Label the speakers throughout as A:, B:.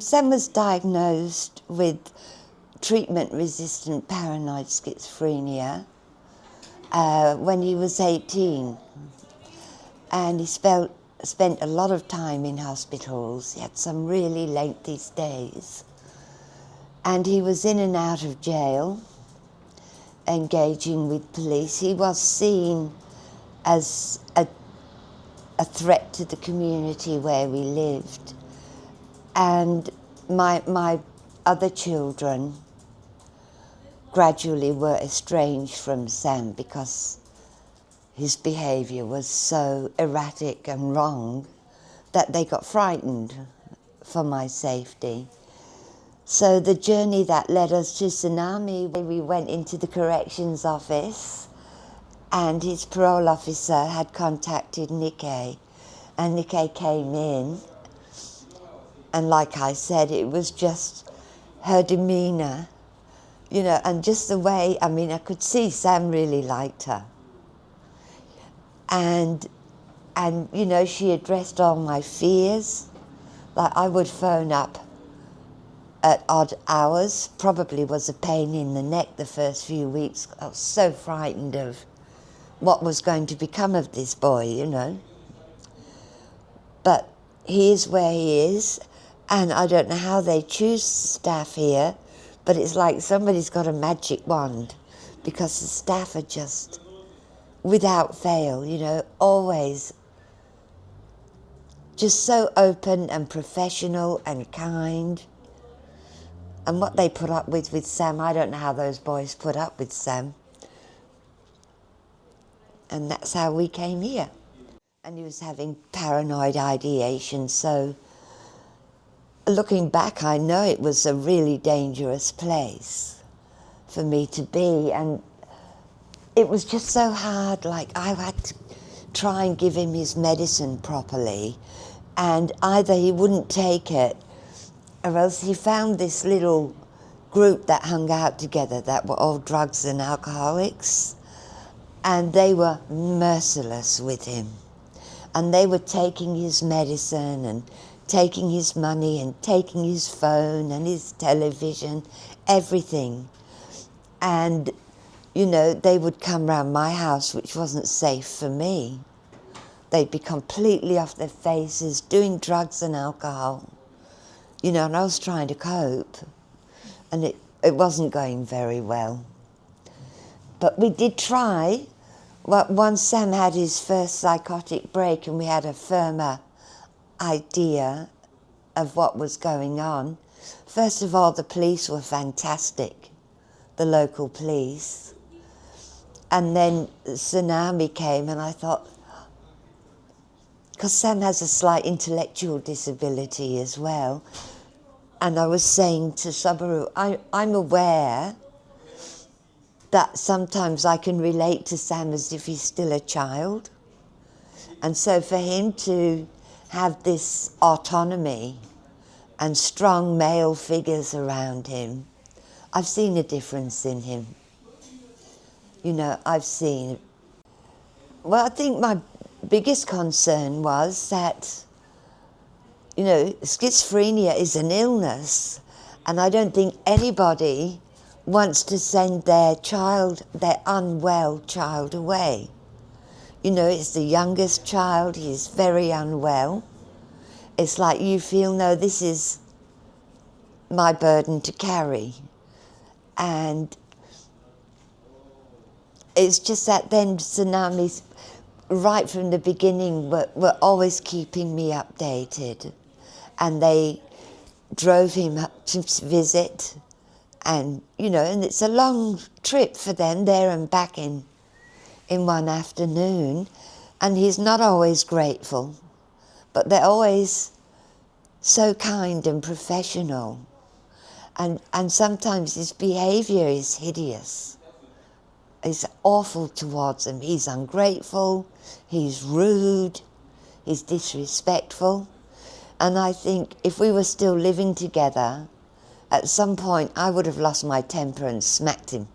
A: Sam was diagnosed with treatment-resistant paranoid schizophrenia when he was 18, and he spent a lot of time in hospitals. He had some really lengthy stays, and he was in and out of jail, engaging with police. He was seen as a threat to the community where we lived, and my other children gradually were estranged from Sam because his behaviour was so erratic and wrong that they got frightened for my safety. So the journey that led us to Senami, we went into the corrections office, and his parole officer had contacted Nikkei, and Nikkei came in, and like I said, it was just her demeanour, you know, and just the way, I mean, I could see Sam really liked her. And you know, she addressed all my fears. Like, I would phone up at odd hours, probably was a pain in the neck the first few weeks. I was so frightened of what was going to become of this boy, you know. But he is where he is, and I don't know how they choose staff here, but it's like somebody's got a magic wand, because the staff are just, without fail, you know, always just so open and professional and kind. And what they put up with Sam, I don't know how those boys put up with Sam. And that's how we came here. And he was having paranoid ideation, so looking back, I know it was a really dangerous place for me to be, and it was just so hard. Like, I had to try and give him his medicine properly, and either he wouldn't take it, or else he found this little group that hung out together that were all drugs and alcoholics, and they were merciless with him. And they were taking his medicine and taking his money and taking his phone and his television, everything. And, you know, they would come round my house, which wasn't safe for me. They'd be completely off their faces, doing drugs and alcohol. You know, and I was trying to cope, and it wasn't going very well. But we did try. Once Sam had his first psychotic break and we had a firmer idea of what was going on, first of all, the police were fantastic, the local police. And then Senami came, and I thought, because Sam has a slight intellectual disability as well, and I was saying to Sabaru, I'm aware that sometimes I can relate to Sam as if he's still a child. And so for him to have this autonomy and strong male figures around him, I've seen a difference in him. You know, I've seen. Well, I think my biggest concern was that, you know, schizophrenia is an illness, and I don't think anybody wants to send their unwell child away. You know, it's the youngest child, he's very unwell. It's like you feel, no, this is my burden to carry. And it's just that then Senami's, right from the beginning, were always keeping me updated. And they drove him up to visit. And, you know, and it's a long trip for them there and back in one afternoon. And he's not always grateful, but they're always so kind and professional. And sometimes his behaviour is hideous. It's awful towards him. He's ungrateful, he's rude, he's disrespectful. And I think if we were still living together, at some point I would have lost my temper and smacked him.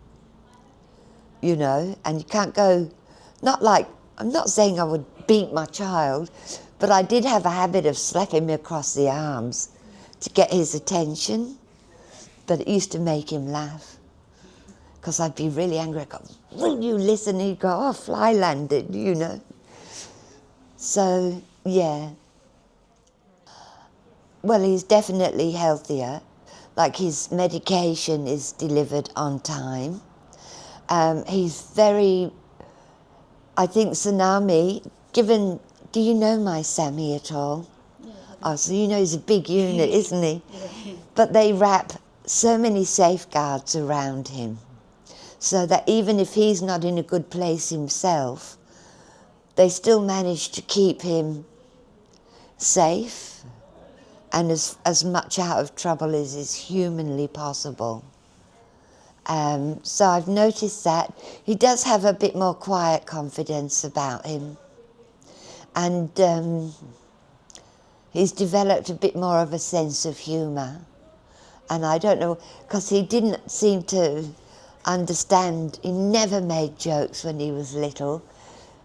A: You know, and you can't go, not like, I'm not saying I would beat my child, but I did have a habit of slapping him across the arms, to get his attention, but it used to make him laugh. Because I'd be really angry. I'd go, will you listen? He'd go, oh, fly landed, you know. So, yeah. Well, he's definitely healthier. Like, his medication is delivered on time. He's very, I think Senami, given, do you know my Sammy at all?
B: Yeah.
A: Oh, so you know he's a big unit, isn't he? Yeah. But they wrap so many safeguards around him, so that even if he's not in a good place himself, they still manage to keep him safe and as much out of trouble as is humanly possible. So I've noticed that he does have a bit more quiet confidence about him, and he's developed a bit more of a sense of humour. And I don't know, because he didn't seem to understand, he never made jokes when he was little.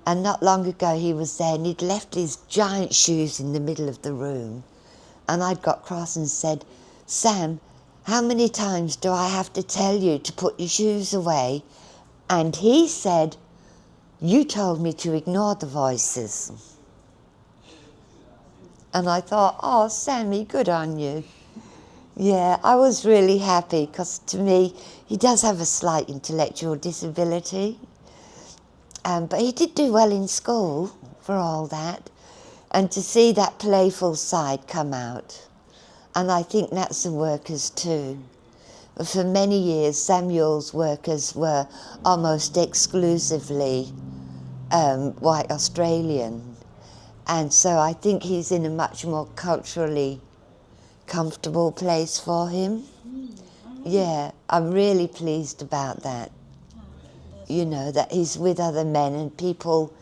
A: And not long ago he was there and he'd left his giant shoes in the middle of the room. And I'd got cross and said, Sam, how many times do I have to tell you to put your shoes away? And he said, you told me to ignore the voices. And I thought, oh, Sammy, good on you. Yeah, I was really happy because to me, he does have a slight intellectual disability. But he did do well in school for all that. And to see that playful side come out. And I think that's the workers too. For many years, Samuel's workers were almost exclusively white Australian. And so I think he's in a much more culturally comfortable place for him. Yeah, I'm really pleased about that. You know, that he's with other men and people,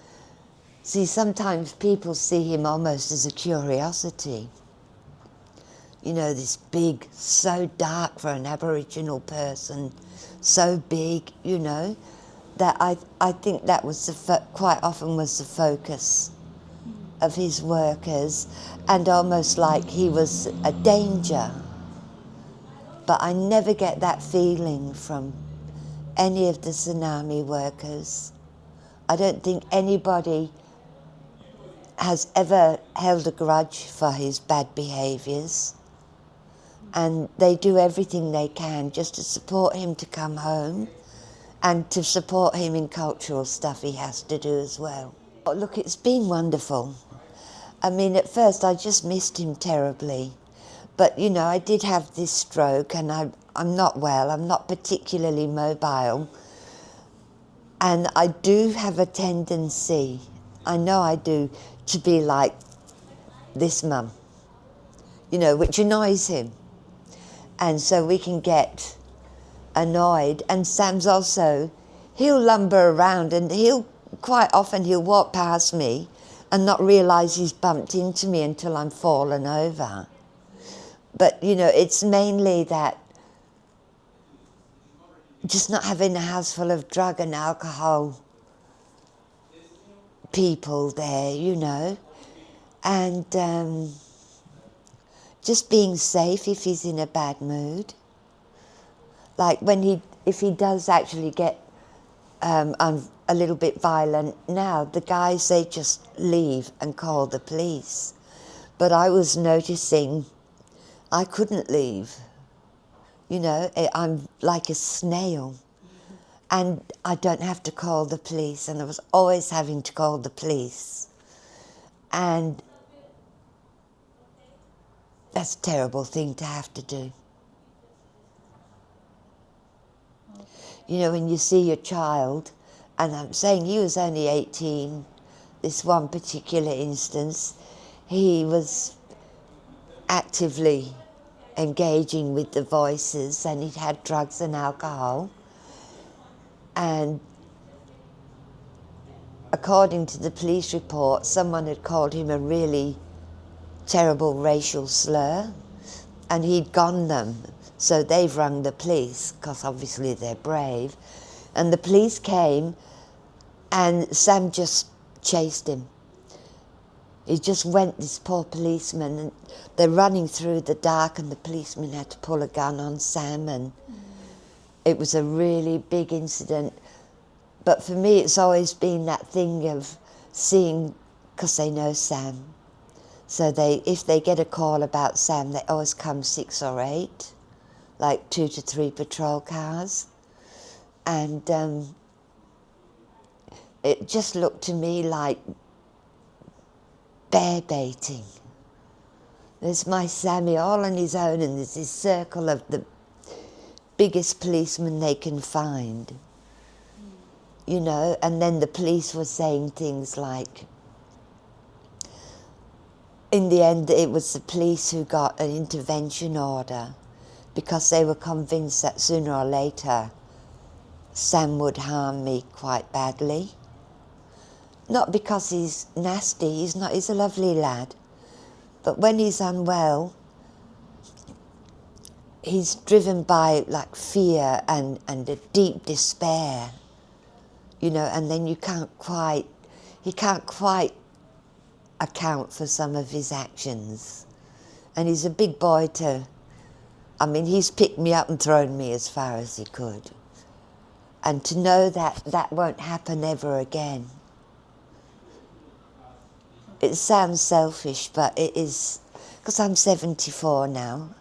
A: see, sometimes people see him almost as a curiosity. You know, this big, so dark for an Aboriginal person, so big, you know, that I think that was quite often was the focus of his workers, and almost like he was a danger. But I never get that feeling from any of the Senami workers. I don't think anybody has ever held a grudge for his bad behaviours, and they do everything they can just to support him to come home and to support him in cultural stuff he has to do as well. Oh, look, it's been wonderful. I mean, at first I just missed him terribly. But, you know, I did have this stroke and I'm not well, I'm not particularly mobile. And I do have a tendency, I know I do, to be like this mum, you know, which annoys him. And so we can get annoyed. And Sam's also, he'll lumber around and quite often he'll walk past me and not realise he's bumped into me until I'm fallen over. But, you know, it's mainly that just not having a house full of drug and alcohol people there, you know, and just being safe if he's in a bad mood. Like if he does actually get a little bit violent now, the guys, they just leave and call the police. But I was noticing I couldn't leave. You know, I'm like a snail. And I don't have to call the police, and I was always having to call the police. And that's a terrible thing to have to do. You know, when you see your child, and I'm saying he was only 18, this one particular instance, he was actively engaging with the voices, and he'd had drugs and alcohol. And according to the police report, someone had called him a really terrible racial slur, and he'd gone them. So they've rung the police, because obviously they're brave. And the police came, and Sam just chased him. He just went, this poor policeman, and they're running through the dark and the policeman had to pull a gun on Sam, and it was a really big incident. But for me it's always been that thing of seeing, because they know Sam. So if they get a call about Sam, they always come 6 or 8, like 2 to 3 patrol cars. And it just looked to me like bear baiting. There's my Sammy all on his own, and there's this circle of the biggest policeman they can find. You know, and then the police were saying things like, in the end it was the police who got an intervention order because they were convinced that sooner or later Sam would harm me quite badly. Not because he's nasty, he's not, he's a lovely lad, but when he's unwell, he's driven by like fear and a deep despair, you know, and then he can't quite account for some of his actions. And he's a big boy I mean, he's picked me up and thrown me as far as he could. And to know that that won't happen ever again. It sounds selfish, but it is, because I'm 74 now.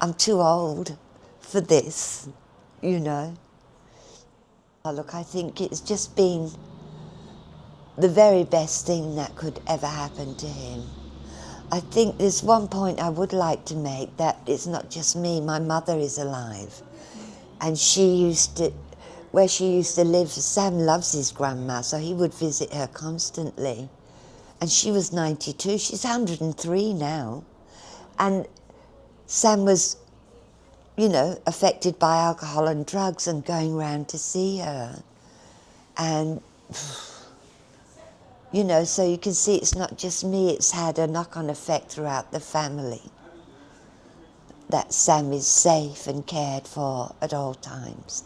A: I'm too old for this, you know. Oh, look, I think it's just been the very best thing that could ever happen to him. I think there's one point I would like to make, that it's not just me, my mother is alive. And where she used to live, Sam loves his grandma, so he would visit her constantly. And she was 92, she's 103 now. And Sam was, you know, affected by alcohol and drugs and going round to see her. And, you know, so you can see it's not just me, it's had a knock-on effect throughout the family. That Sam is safe and cared for at all times.